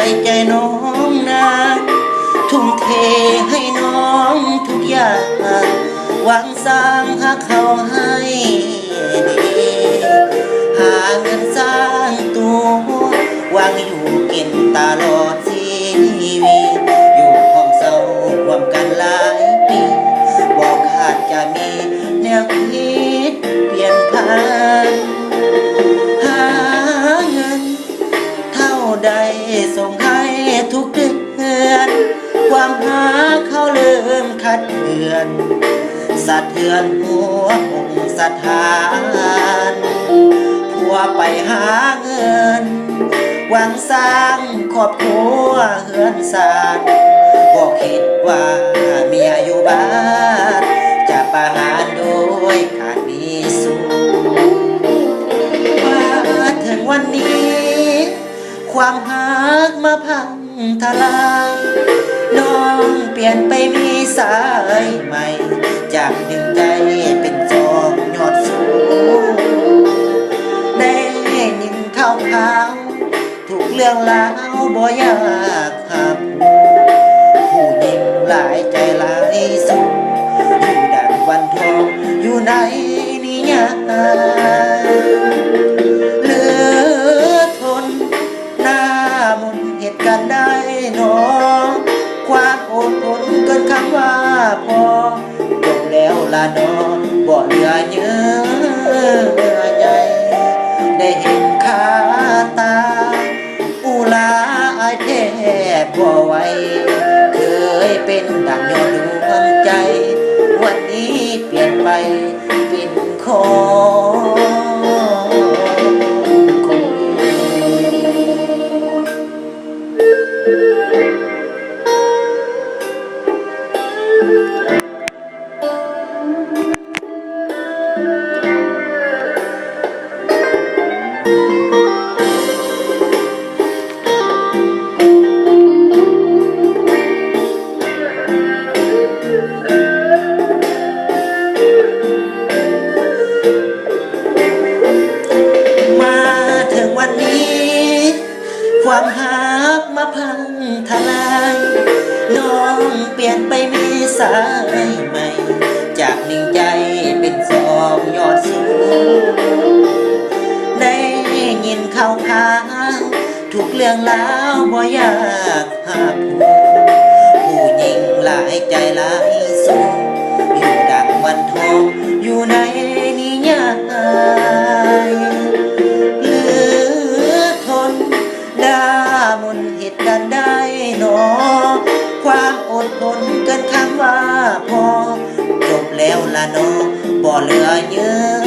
วยใจน้องนางทุ่มเทให้น้องทุกอย่างหวังสร้างหาเขาให้ดีหาเงินสร้างตัวหวังอยู่กินตลอดชีวิตอยู่ห้องเศร้ารวมกันหลายปีบอกขาดจะมีแนวคิดเปลี่ยนผ่านหาเงินเท่าใดส่งให้ทุกเดือนความหาเขาเริ่มขัดเคือนสะเทือนหัวองค์สถานผัวไปหาเงินหวังสร้างครอบครัวเฮือนสร้างบอกคิดว่าเมียอยู่บ้านจะประหารโดยการมีสู้มาถึงวันนี้ความหักมาพังทลายน้องเปลี่ยนไปมีสายใหม่จากหนึ่งใจเป็นสองยอดสูงได้ยินข่าวทุกเรื่องราวบ่อยากหับผู้หญิงหลายใจหลายสุดอยู่ดังวันทองอยู่ในนิยายเหลือทนหน้ามนเหตุการณ์ได้หนอความอดทนเกินคำว่าพอจบแล้วล่ะน้องบ่เหลือเยื่อใยได้เห็นคาตาอุลาอายแทบบ่ไหวเคยเป็นดังยอดดวงใจวันนี้เปลี่ยนไปเป็นความหักมาพังทลายน้องเปลี่ยนไปมีสายใหม่จากหนึ่งใจเป็นสองยอดสูงได้ยินข่าวทุกเรื่องราวบ่อยากหาผู้หญิงหลายใจหลายสูงอยู่ดังวันทองอยู่ในนิยายเหลือทนดามนเหตุการณ์ได้หนอความอดทนเกินคำว่าพอจบแล้วล่ะน้องบ่เหลือเยื่อ